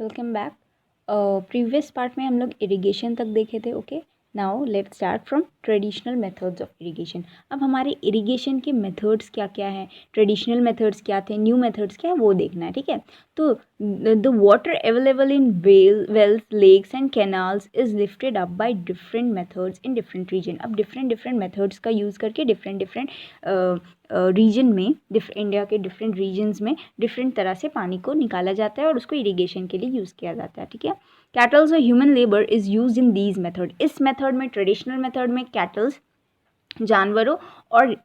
Welcome back. Previous part में हम लोग इरिगेशन तक देखे थे। Okay, now let's start from traditional methods of irrigation. अब हमारे इरिगेशन के मेथड्स क्या क्या हैं, ट्रेडिशनल मेथड्स क्या थे, न्यू मेथड्स क्या है, वो देखना है। ठीक है, तो the water available in wells, lakes and canals is lifted up by different methods in different region. अब डिफरेंट डिफरेंट मेथड्स का यूज़ करके डिफरेंट डिफरेंट रीजन में, इंडिया के डिफरेंट रीजन्स में डिफरेंट तरह से पानी को निकाला जाता है और उसको इरिगेशन के लिए यूज़ किया जाता है। ठीक है, कैटल्स और human labour is use in these method. इस मेथड में, ट्रेडिशनल मेथड में, कैटल्स जानवरों और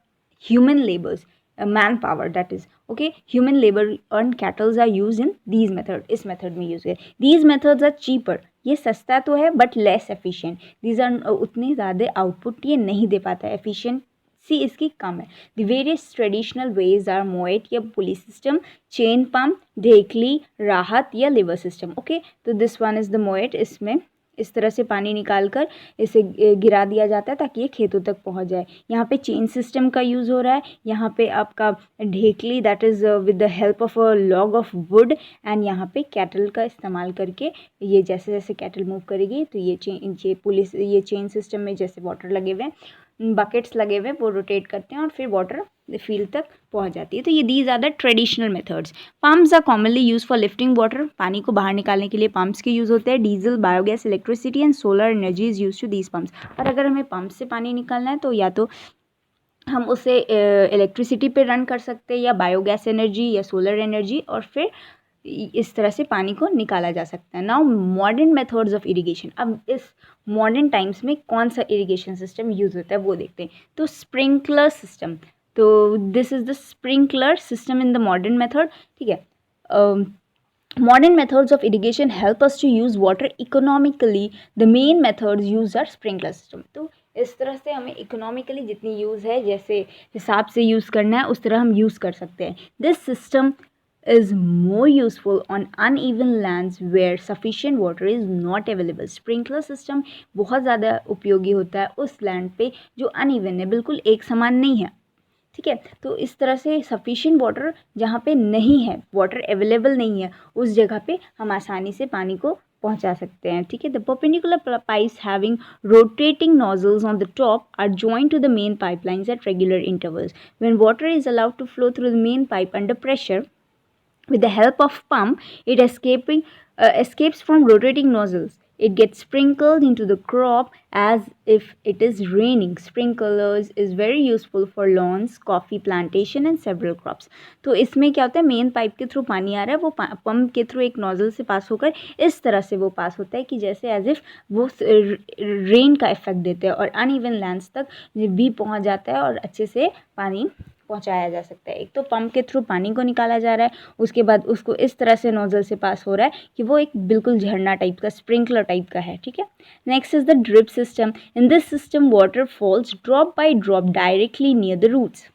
human labours, man power, that is okay, human labour and cattles are use in these method, इस मेथड में यूज है। दीज मेथड्स आर चीपर, ये सस्ता तो है but less efficient. These are उतनी ज़्यादा आउटपुट ये नहीं दे पाता है, एफिशिएंसी इसकी कम है। The various traditional ways are moat या पुली सिस्टम, चेन पम्प, ढेकली, राहत या लिवर सिस्टम। ओके, तो this one is the moat. इसमें इस तरह से पानी निकाल कर इसे गिरा दिया जाता है ताकि ये खेतों तक पहुंच जाए। यहाँ पे चेन सिस्टम का यूज़ हो रहा है। यहाँ पे आपका ढेकली, that is with the help of a log of wood, and यहाँ पे कैटल का इस्तेमाल करके ये जैसे जैसे कैटल मूव करेगी तो ये चेन सिस्टम में जैसे वाटर लगे हुए हैं, बकेट्स लगे हुए, वो रोटेट करते हैं और फिर वाटर फील्ड तक पहुंच जाती है। तो ये these are the traditional methods. Pumps are commonly use for lifting water. पानी को बाहर निकालने के लिए पम्प्स के यूज़ होते हैं। Diesel, biogas, electricity and solar energy is use to these pumps. और अगर हमें पम्प से पानी निकालना है तो या तो हम उसे इलेक्ट्रिसिटी पे रन कर सकते हैं, या बायोगैस एनर्जी या सोलर एनर्जी, और फिर इस तरह से पानी को निकाला जा सकता है। Now modern methods of irrigation. अब इस मॉडर्न टाइम्स में कौन सा इरिगेशन सिस्टम यूज़ होता है वो देखते हैं। तो स्प्रिंकलर सिस्टम, तो this is the sprinkler system in the modern method. ठीक है, modern methods of irrigation help us to use water economically. The main methods used are sprinkler system. तो इस तरह से हमें इकोनॉमिकली जितनी यूज़ है, जैसे हिसाब से यूज़ करना है उस तरह हम यूज़ कर सकते हैं। This system is more useful on uneven lands where sufficient water is not available. Sprinkler system बहुत ज़्यादा उपयोगी होता है उस लैंड पे जो अनइवन है, बिल्कुल एक समान नहीं है। ठीक है, तो इस तरह से सफिशिएंट वाटर जहाँ पे नहीं है, वाटर अवेलेबल नहीं है, उस जगह पे हम आसानी से पानी को पहुंचा सकते हैं। ठीक है, the perpendicular pipes having rotating nozzles on the top are joint to the main pipelines at regular intervals. When water is allowed to flow through the main pipe under pressure with the help of pump, it escapes from rotating nozzles. It gets sprinkled into the crop as if it is raining. Sprinklers is very useful for lawns, coffee plantation and several crops. तो इसमें क्या होता है, main pipe के through पानी आ रहा है, वो पंप के थ्रू एक नोजल से पास होकर इस तरह से वो पास होता है कि जैसे एज इफ वो रेन का इफेक्ट देते हैं और अनइवन लैंड्स तक भी पहुंच जाता है और अच्छे से पानी पहुंचाया जा सकता है। एक तो पंप के थ्रू पानी को निकाला जा रहा है, उसके बाद उसको इस तरह से नोजल से पास हो रहा है कि वो एक बिल्कुल झरना टाइप का, स्प्रिंकलर टाइप का है। ठीक है, next is the drip system. In this system water falls drop by drop directly near the roots.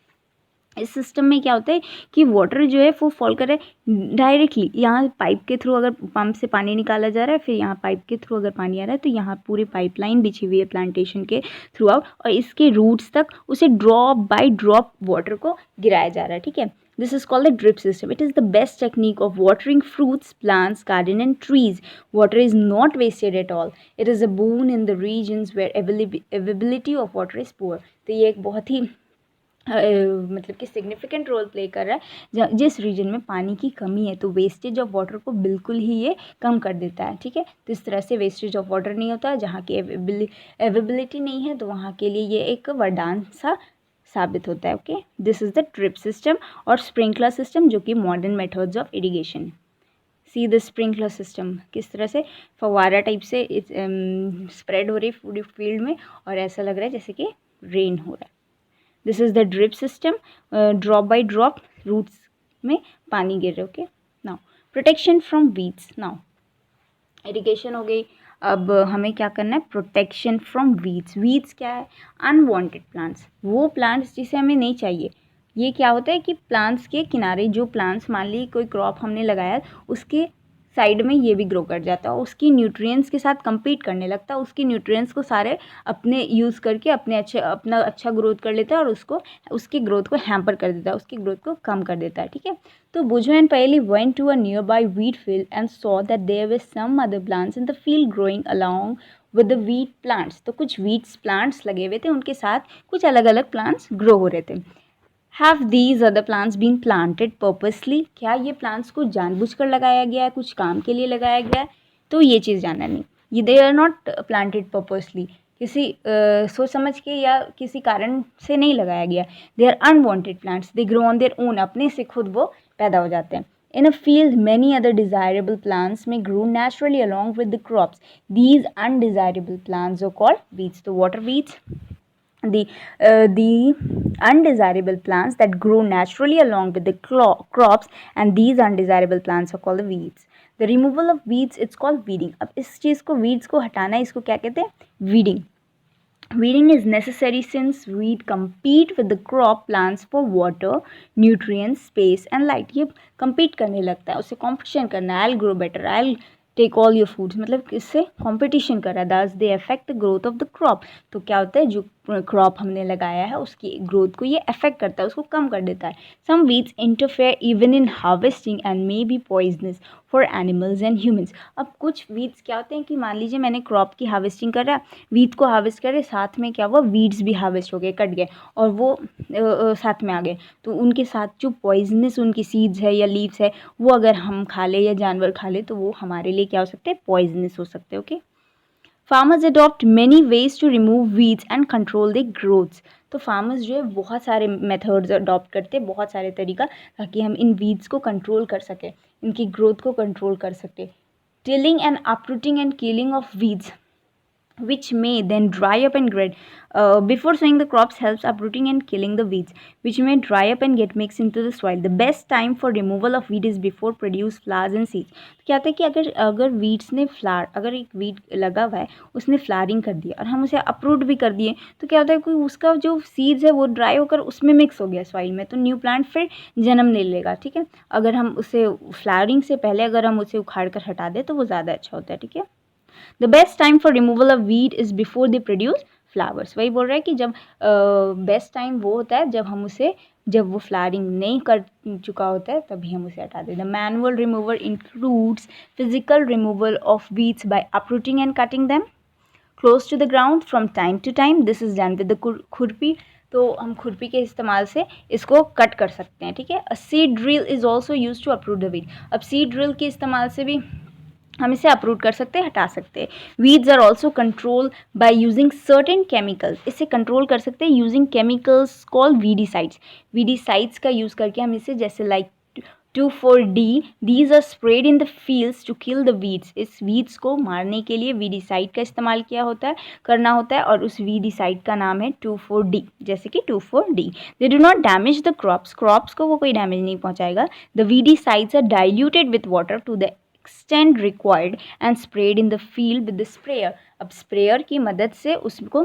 इस सिस्टम में क्या होता है कि वाटर जो है वो फॉल कर रहा है डायरेक्टली, यहाँ पाइप के थ्रू अगर पंप से पानी निकाला जा रहा है, फिर यहाँ पाइप के थ्रू अगर पानी आ रहा है तो यहाँ पूरी पाइपलाइन बिछी हुई है प्लांटेशन के थ्रू आउट, और इसके रूट्स तक उसे ड्रॉप बाय ड्रॉप वाटर को गिराया जा रहा है। ठीक है, this is called the drip system. It is the best technique of watering fruits, plants, garden and trees. Water is not wasted at all. It is a boon in the regions where availability of water is poor. तो ये एक बहुत ही मतलब कि significant role play कर रहा है जिस रीजन में पानी की कमी है, तो वेस्टेज ऑफ वाटर को बिल्कुल ही ये कम कर देता है। ठीक है, तो इस तरह से वेस्टेज ऑफ वाटर नहीं होता, जहाँ की अवेलेबिलिटी नहीं है तो वहाँ के लिए ये एक वरदान सा साबित होता है। Okay, this is the drip system और स्प्रिंकलर सिस्टम, जो कि modern methods of irrigation. See the sprinkler system किस तरह से फव्वारा टाइप से स्प्रेड हो रही है पूरी फील्ड में, और ऐसा लग रहा है जैसे कि रेन हो रहा है। This is the drip system, drop by drop roots में पानी गिर रहा है। Okay, now protection from weeds. Now irrigation हो गई, अब हमें क्या करना है, प्रोटेक्शन फ्रॉम वीड्स। वीड्स क्या है, अनवांटेड प्लांट्स, वो प्लांट्स जिसे हमें नहीं चाहिए। ये क्या होता है कि प्लांट्स के किनारे जो प्लांट्स, मान ली कोई क्रॉप हमने लगाया, उसके साइड में ये भी ग्रो कर जाता है, उसकी न्यूट्रिएंट्स के साथ compete करने लगता है, उसकी न्यूट्रिएंट्स को सारे अपने यूज़ करके अपना अच्छा ग्रोथ कर लेता है और उसकी ग्रोथ को हैम्पर कर देता है, उसकी ग्रोथ को कम कर देता है, ठीक है। तो बुझो एंड पहेली went to a nearby wheat field and saw that there were some other plants in the field growing along with the wheat plants। तो कुछ wheat plants लगे हुए थे, उनके साथ कुछ अलग अलग plants grow हो रहे थे। Have these other plants been planted purposely? क्या ये plants को जानबूझकर लगाया गया है, कुछ काम के लिए लगाया गया है? तो ये चीज़ जानना नहीं, ये they are not planted purposely, किसी सोच समझ के या किसी कारण से नहीं लगाया गया। They are unwanted plants, they grow on their own, अपने से खुद वो पैदा हो जाते हैं। In a field, many other desirable plants may grow naturally along with the crops. These undesirable plants are called weeds. So what are weeds? The undesirable plants that grow naturally along with the crops, and these undesirable plants are called the weeds. The removal of weeds, it's called weeding. अब इस चीज़ को weeds को हटाना है, इसको क्या कहते हैं? weeding. Weeding is necessary since weed compete with the crop plants for water, nutrients, space and light. ये compete करने लगता है, उससे competition करना है, I'll grow better, I'll take all your foods, मतलब इससे competition कर रहा है। Thus they affect the growth of the crop. तो क्या होता है, जो क्रॉप हमने लगाया है उसकी ग्रोथ को ये अफेक्ट करता है, उसको कम कर देता है। Some weeds interfere even in harvesting and may be poisonous for animals and humans. अब कुछ वीड्स क्या होते हैं कि मान लीजिए मैंने क्रॉप की हार्वेस्टिंग कर रहा, वीड को हार्वेस्ट करे, साथ में क्या हुआ, वीड्स भी हार्वेस्ट हो गए, कट गए और वो साथ में आ गए, तो उनके साथ जो पॉइजनस उनकी सीड्स है या लीव्स है वो अगर हम खा ले या जानवर खा ले तो वो हमारे लिए क्या हो सकते हैं, पॉइजनस हो सकते हैं। Okay, farmers adopt many ways to remove weeds and control the growths. तो फार्मर्स जो है बहुत सारे मेथड्स अडॉप्ट करते हैं, बहुत सारे तरीका, ताकि हम इन वीड्स को कंट्रोल कर सकें, इनकी ग्रोथ को कंट्रोल कर सकें। Tilling and uprooting and killing of weeds which may then dry up and get before sowing the crops helps uprooting and killing the weeds which may dry up and get mixed into the soil. The best time for removal of weed is before produce flowers and seeds. तो क्या होता है कि अगर weeds ने flower, अगर एक weed लगा हुआ है उसने फ्लावरिंग कर दिया और हम उसे अप्रूट भी कर दिए, तो क्या होता है कि उसका जो सीड्स है वो ड्राई होकर उसमें मिक्स हो गया सॉइल में, तो न्यू प्लांट फिर जन्म नहीं लेगा, ठीक है। अगर हम उसे फ्लावरिंग से पहले अगर हम उसे उखाड़ कर हटा दें तो वो ज़्यादा अच्छा होता है, ठीक है। The best time for removal of weed is before they produce flowers. वही बोल रहा है कि जब बेस्ट टाइम वो होता है जब वो फ्लावरिंग नहीं कर चुका होता है तभी हम उसे हटा दें। The manual removal includes physical removal of weeds by uprooting and cutting them close to the ground from time to time. This is done with the खुरपी। तो हम खुरपी के इस्तेमाल से इसको कट कर सकते हैं, ठीक है। A seed drill is also used to uproot the weed. अब seed drill के इस्तेमाल से भी हम इसे अप्रूट कर सकते हैं, हटा सकते हैं। Weeds are also control by using certain chemicals. इसे कंट्रोल कर सकते हैं using chemicals called weedicides. Weedicides का यूज़ करके हम इसे, जैसे like 2,4-D, these are sprayed in the fields to kill the weeds। इस वीड्स को मारने के लिए वीडीसाइड का इस्तेमाल करना होता है और उस वीडीसाइड का नाम है 2,4-D, जैसे कि 2,4-D। They do not damage the crops को वो कोई डैमेज नहीं पहुंचाएगा। The weedicides are diluted with water to the extent required and sprayed in the field with the sprayer। अब स्प्रेयर की मदद से उसको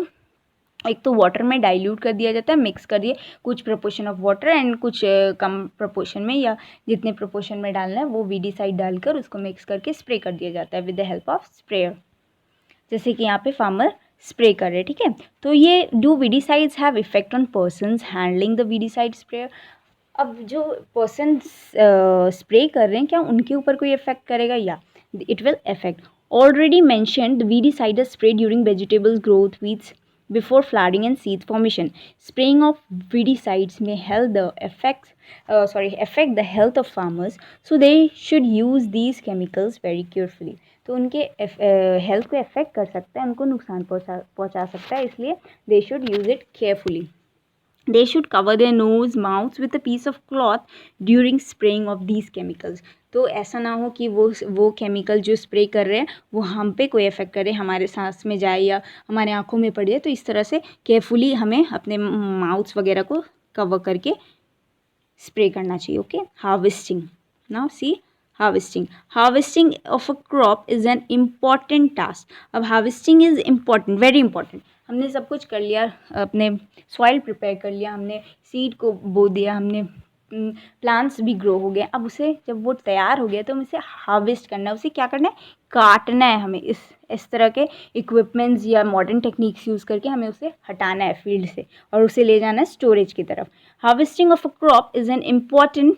एक तो वाटर में डाइल्यूट कर दिया जाता है, मिक्स कर दिए कुछ प्रपोर्शन ऑफ वाटर एंड कुछ कम प्रपोर्शन में, या जितने प्रपोर्शन में डालना है वो वीडीसाइड डालकर उसको मिक्स करके स्प्रे कर दिया जाता है with the help of sprayer, जैसे कि यहाँ पे फार्मर स्प्रे कर रहे हैं, ठीक है। तो ये do weedicides have effect on persons handling the weedicide sprayer. अब जो पर्सन स्प्रे कर रहे हैं क्या उनके ऊपर कोई इफेक्ट करेगा, या it will effect. Already mentioned the weedicide spray during vegetables growth, weeds before flowering and seed formation. Spraying of weedicides may affect the health of farmers, so they should use these chemicals very carefully. तो उनके health को affect कर सकता है, उनको नुकसान पहुंचा सकता है, इसलिए they should use it carefully. They should cover their nose, mouths with a piece of cloth during spraying of these chemicals. तो ऐसा ना हो कि वो केमिकल जो स्प्रे कर रहे हैं वो हम पे कोई इफेक्ट करे, हमारे सांस में जाए या हमारे आँखों में पड़ जाए, तो इस तरह से केयरफुली हमें अपने माउथ्स वगैरह को कवर करके स्प्रे करना चाहिए। Okay, harvesting. Now see harvesting of a crop is an important task. अब harvesting is important, very important. हमने सब कुछ कर लिया, अपने सॉइल प्रिपेयर कर लिया, हमने सीड को बो दिया, हमने प्लांट्स भी ग्रो हो गए। अब उसे जब वो तैयार हो गया तो हमें इसे हार्वेस्ट करना है, उसे क्या करना है, काटना है। हमें इस तरह के इक्विपमेंट्स या मॉडर्न टेक्निक्स यूज़ करके हमें उसे हटाना है फील्ड से और उसे ले जाना है स्टोरेज की तरफ। Harvesting of a crop is an important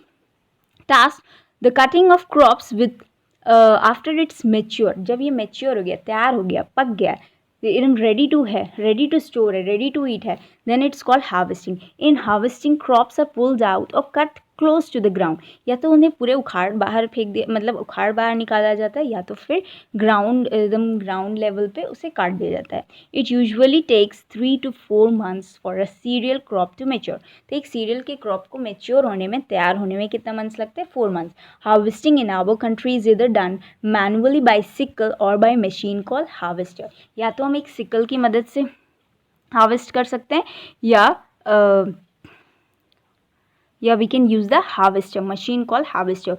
task. The cutting of crops with after it's mature, जब ये मेच्योर हो गया, तैयार हो गया, पक गया, एकदम रेडी टू है, रेडी टू स्टोर है, रेडी टू ईट है, then it's called harvesting. In harvesting crops are pulled out और cut close to the ground, या तो उन्हें पूरे उखाड़ बाहर फेंक दिया, मतलब उखाड़ बाहर निकाला जाता है, या तो फिर ग्राउंड एकदम ग्राउंड लेवल पे उसे काट दिया जाता है। It usually takes 3 to 4 months for a cereal crop to mature. तो एक सीरियल के क्रॉप को मेच्योर होने में, तैयार होने में कितना मंथ्स लगते हैं, 4 months। Harvesting in our country is इधर डन मैनुअली बाय सिकल और बाय मशीन कॉल्ड हार्वेस्टर। या तो हम एक सिकल की मदद से हार्वेस्ट कर सकते हैं या we can use the harvester, machine called harvester.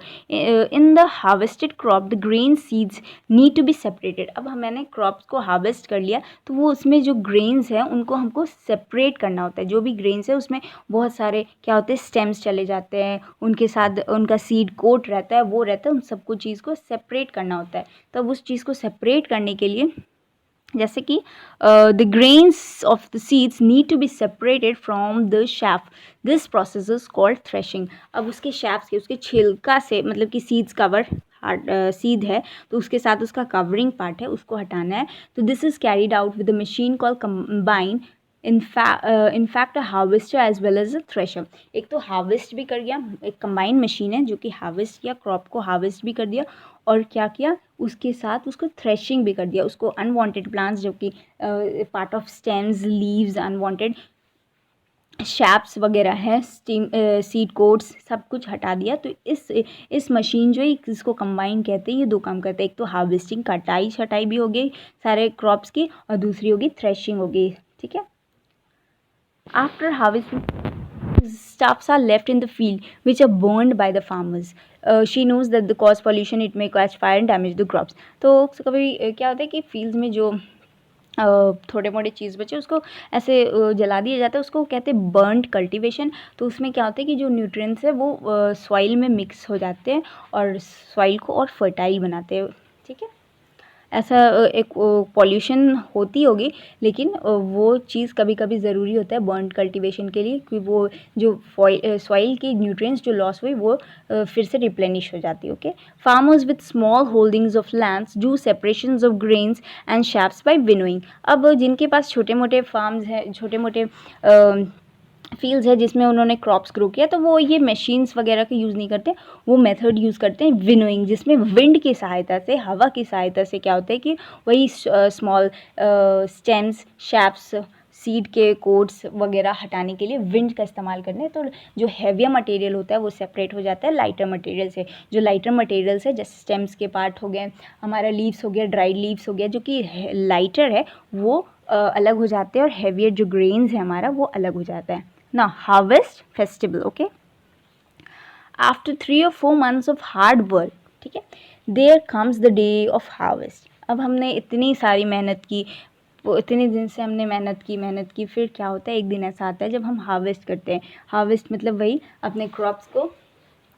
In the harvested crop the grain seeds need to be separated. अब मैंने क्रॉप्स को हार्वेस्ट कर लिया तो वो उसमें जो ग्रेन्स हैं उनको हमको सेपरेट करना होता है। जो भी ग्रेन्स है उसमें बहुत सारे क्या होते हैं, स्टेम्स चले जाते हैं, उनके साथ उनका सीड कोट रहता है, वो रहता है, उन सबको चीज़ को सेपरेट करना होता है। तब उस चीज़ को सेपरेट करने के लिए, जैसे कि the grains of the seeds need to be separated from the chaff, this process is called threshing. अब उसके शैफ से, उसके छिलका से, मतलब कि सीड्स कवर सीड है तो उसके साथ उसका कवरिंग पार्ट है, उसको हटाना है। तो this is carried out with the machine called combine in fact a harvester as well as a thresher। एक तो हार्वेस्ट भी कर गया, एक कंबाइन मशीन है जो कि हार्वेस्ट किया, क्रॉप को हार्वेस्ट भी कर दिया, और क्या किया, उसके साथ उसको थ्रेशिंग भी कर दिया। उसको अनवांटेड प्लांट्स जो कि part of stems, leaves, unwanted shapes वगैरह है, सीड कोट्स, सब कुछ हटा दिया। तो इस मशीन जो है इसको कंबाइन कहते हैं, ये दो काम करते हैं। एक तो हार्वेस्टिंग, कटाई छटाई भी हो गई सारे क्रॉप्स की, और दूसरी होगी थ्रेशिंग हो गई। ठीक है। After harvesting, stuffs are left in the field which are burned by the farmers. She knows that the cause pollution, it may catch fire and damage the crops. तो कभी क्या होता है कि फील्ड्स में जो थोड़े मोटे चीज़ बचे उसको ऐसे जला दिया जाता है, उसको कहते हैं बर्न्ड कल्टीवेशन। तो उसमें क्या होता है कि जो न्यूट्रिएंट्स है वो सॉइल में मिक्स हो जाते हैं और सॉइल को और फर्टाइल बनाते हैं। ठीक है। ऐसा एक पॉल्यूशन होती होगी, लेकिन वो चीज़ कभी कभी ज़रूरी होता है बर्न कल्टीवेशन के लिए, क्योंकि वो जो सॉइल की न्यूट्रिएंट्स जो लॉस हुई वो फिर से रिप्लेनिश हो जाती है। Okay. Farmers with small holdings of lands do separations of grains and chaffs by winnowing. अब जिनके पास छोटे मोटे फार्म्स हैं, छोटे मोटे फील्ड्स है जिसमें उन्होंने क्रॉप्स ग्रो किया, तो वो ये मशीन्स वगैरह का यूज़ नहीं करते, वो मेथड यूज़ करते हैं विनोइंग, जिसमें विंड की सहायता से, हवा की सहायता से क्या होता है कि वही स्मॉल स्टेम्स, शैप्स, सीड के कोट्स वगैरह हटाने के लिए विंड का इस्तेमाल करते हैं। तो जो हैवियर मटेरियल होता है वो सेपरेट हो जाता है लाइटर मटेरियल से। जो लाइटर मटेरियल्स है जैसे स्टेम्स के पार्ट हो गए, हमारा लीव्स हो गया, ड्राइड लीव्स हो गया, जो कि लाइटर है वो अलग हो जाते हैं, और हैवियर जो ग्रेन्स है हमारा वो अलग हो जाता है। Now harvest festival, okay? After 3 or 4 months of hard work, ठीक है, there comes the day of harvest। अब हमने इतनी सारी मेहनत की, वो इतने दिन से हमने मेहनत की, फिर क्या होता है, एक दिन ऐसा आता है जब हम हार्वेस्ट करते हैं। हार्वेस्ट मतलब वही अपने क्रॉप्स को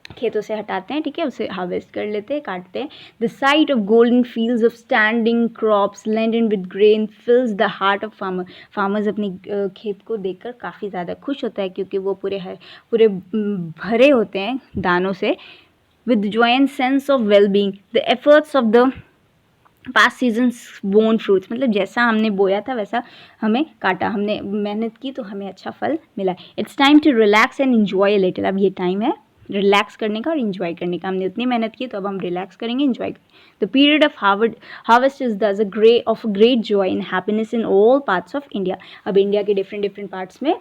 खेतों से हटाते हैं, ठीक है, उसे हार्वेस्ट कर लेते हैं, काटते हैं। The site of golden fields of standing crops lended with grain फिल्स the heart of farmers अपनी खेत को देखकर काफ़ी ज़्यादा खुश होता है, क्योंकि वो पूरे भरे होते हैं दानों से। With Joy and sense of well being the efforts of the past seasons bone fruits, मतलब जैसा हमने बोया था वैसा हमें काटा, हमने मेहनत की तो हमें अच्छा फल मिला। It's time to relax and enjoy a little. अब ये टाइम है रिलैक्स करने का और इन्जॉय करने का। हमने उतनी मेहनत की तो अब हम रिलैक्स करेंगे, इन्जॉय करेंगे। The period of harvest is this of great joy and happiness in all parts of India. अब इंडिया के डिफरेंट पार्ट्स में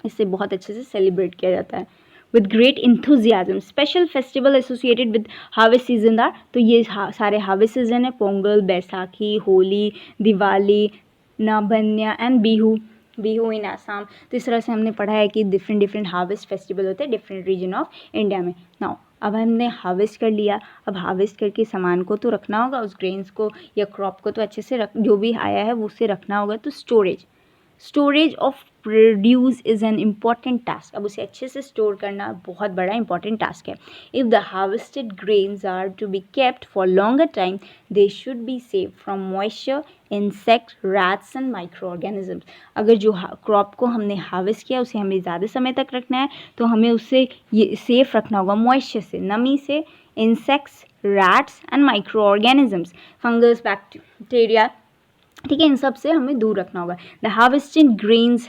इसे बहुत अच्छे से सेलिब्रेट किया जाता है। With great enthusiasm special festival associated with harvest season are, तो ये सारे हार्वेस्ट सीजन है, पोंगल, बैसाखी, होली, दिवाली, नाबन्या एंड बिहू इन आसाम। तो इस तरह से हमने पढ़ा है कि डिफरेंट हार्वेस्ट फेस्टिवल होते हैं डिफरेंट रीजन ऑफ इंडिया में। नाउ अब हमने हार्वेस्ट कर लिया, अब हार्वेस्ट करके सामान को तो रखना होगा, उस ग्रेन्स को या क्रॉप को तो अच्छे से जो भी आया है वो उसे रखना होगा। तो storage storage of produce is an important task. अब उसे अच्छे से स्टोर करना बहुत बड़ा इंपॉर्टेंट टास्क है. If the harvested grains are to be kept for longer time they should be save from moisture, insect, rats and micro organisms. अगर जो क्रॉप को हमने हार्वेस्ट किया उसे हमें ज़्यादा समय तक रखना है तो हमें उससे ये सेफ रखना होगा मॉइस्चर से, नमी से, insects, rats and micro organisms, fungus, bacteria, ठीक है, इन सब से हमें दूर रखना होगा. The harvesting grains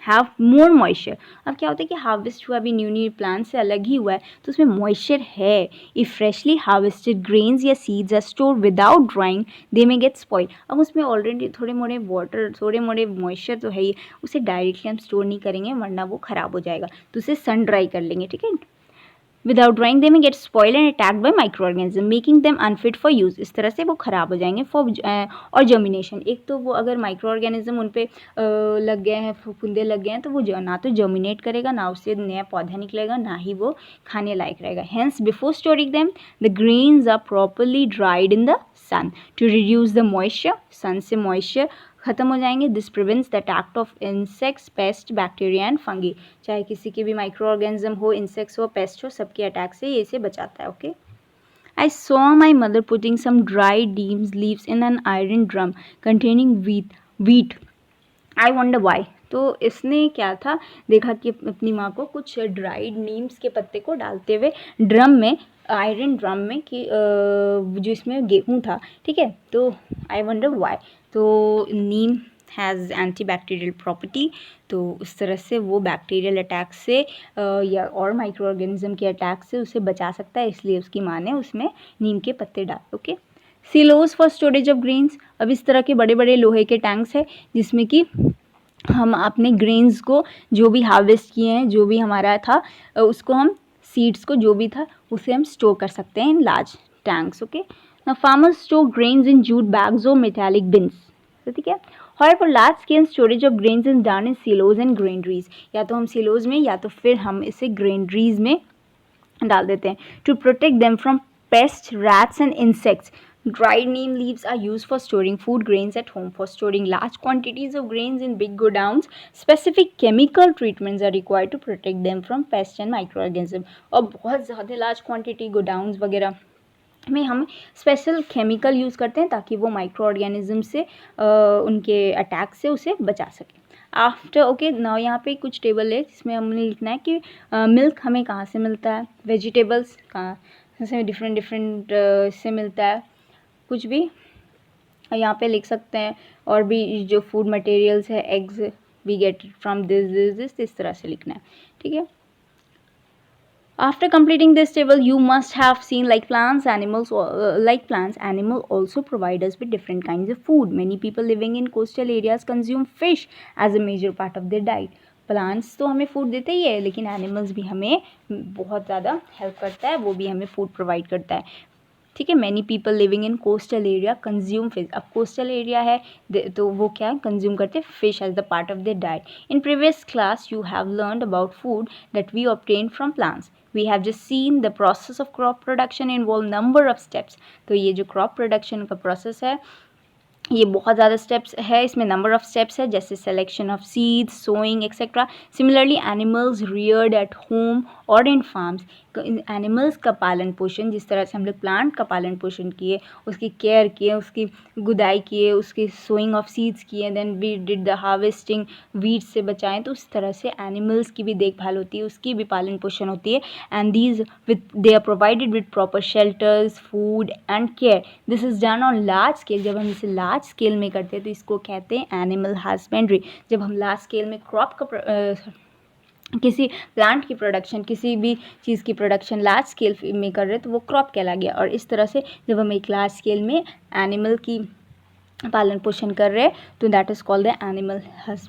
have more moisture. अब क्या होता है कि हार्वेस्ट हुआ अभी न्यू प्लांट से अलग ही हुआ है तो उसमें मॉइस्चर है. इफ़ फ्रेशली हार्वेस्टेड ग्रेन्स या seeds are store without drying they may get spoil. अब उसमें ऑलरेडी थोड़े मोड़े वाटर, थोड़े मोड़े मॉइस्चर तो है ही, उसे डायरेक्टली हम स्टोर नहीं करेंगे वरना वो ख़राब हो जाएगा, तो उसे सन ड्राई कर लेंगे. ठीक है, without drying they may get spoil and attacked by micro organism making them unfit for use. इस तरह से वो ख़राब हो जाएंगे फॉर और जर्मिनेशन. एक तो वो अगर माइक्रो ऑर्गेनिज्म उन पर लग गए हैं, फुंदे लग गए हैं, तो वो ना तो जर्मिनेट करेगा, ना उससे नया पौधा निकलेगा, ना ही वो खाने लायक रहेगा. Hence before storing them the grains are properly dried in the sun to reduce the moisture. Sun से मॉइस्चर ख़त्म हो जाएंगे. This prevents the attack of insects, pest, bacteria and fungi. चाहे किसी के भी माइक्रो ऑर्गेनिज्म हो, इंसेक्ट्स हो, पेस्ट हो, सबके अटैक से ये इसे बचाता है. Okay, I saw my mother putting some dry neems leaves in an iron drum containing wheat. I wonder why. तो इसने क्या था, देखा कि अपनी माँ को कुछ ड्राइड नीम्स के पत्ते को डालते हुए ड्रम में, आयरन ड्रम में, कि जिसमें गेहूँ था. ठीक है, तो आई वंडर वाई. तो नीम हैज़ एंटीबैक्टीरियल प्रॉपर्टी, तो उस तरह से वो बैक्टीरियल अटैक से या और माइक्रो ऑर्गेनिज्म के अटैक से उसे बचा सकता है, इसलिए उसकी माँ ने उसमें नीम के पत्ते डाले. Okay, silos for storage of grains. अब इस तरह के बड़े बड़े लोहे के टैंक्स है जिसमें कि हम अपने ग्रेन्स को जो भी हार्वेस्ट किए हैं, जो भी हमारा था, उसको हम सीड्स को जो भी था उसे हम स्टोर कर सकते हैं in large tanks. Okay, now farmers store grains in jute bags और मेटालिक बिन्स. ठीक है, however large scale storage of grains is done in silos and granaries. या तो हम silos में या तो फिर हम इसे granaries में डाल देते हैं. To protect them from pests, rats and insects. Dried neem leaves are used for storing food grains at home. For storing large quantities of grains in big godowns, specific chemical treatments are required to protect them from pests and microorganisms. और बहुत ज़्यादा large quantity godowns वगैरह में हम special chemical use करते हैं ताकि वो माइक्रो ऑर्गेनिज्म से उनके अटैक से उसे बचा सकें. आफ्टर ओके, नाउ यहाँ पे कुछ टेबल है जिसमें हमने लिखना है कि मिल्क हमें कहाँ से मिलता है, वेजिटेबल्स कहाँ से डिफरेंट से मिलता है, कुछ भी यहाँ पे लिख सकते हैं. और भी जो फूड मटेरियल्स है, eggs we get from this, इस तरह से लिखना है. ठीक है, after completing this table you must have seen like plants, animals also provide us with different kinds of food. Many people living in coastal areas consume fish as a major part of their diet. Plants तो हमें food देते ही है, लेकिन animals भी हमें बहुत ज़्यादा help करता है, वो भी हमें फूड प्रोवाइड करता है. ठीक है, many people living in coastal area consume fish. अब कोस्टल एरिया है तो वो क्या कंज्यूम करते हैं, fish as the part of their diet. In previous class you have learned about food that we obtain from plants. We have just seen the process of crop production involve number of steps. तो ये जो crop production का process है ये बहुत ज़्यादा steps है, इसमें नंबर ऑफ स्टेप्स है, जैसे selection of seeds, sowing etcetera. Similarly animals reared at home और इन फार्म्स. एनिमल्स का पालन पोषण, जिस तरह से हम लोग प्लांट का पालन पोषण किए, उसकी केयर किए, उसकी गुदाई किए, उसकी सोइंग ऑफ सीड्स किए, then we did the harvesting, weed से बचाएं, तो उस तरह से एनिमल्स की भी देखभाल होती है, उसकी भी पालन पोषण होती है. And these they are provided with proper shelters, food and care. This is done on large scale. जब हम इसे लार्ज स्केल में करते हैं तो इसको कहते हैं एनिमल हस्बेंड्री. जब हम लार्ज स्केल में क्रॉप का किसी प्लांट की प्रोडक्शन, किसी भी चीज़ की प्रोडक्शन लार्ज स्केल में कर रहे हैं तो वो क्रॉप कहला गया. और इस तरह से जब हम एक लार्ज स्केल में एनिमल की पालन पोषण कर रहे हैं तो that is called the animal husbandry.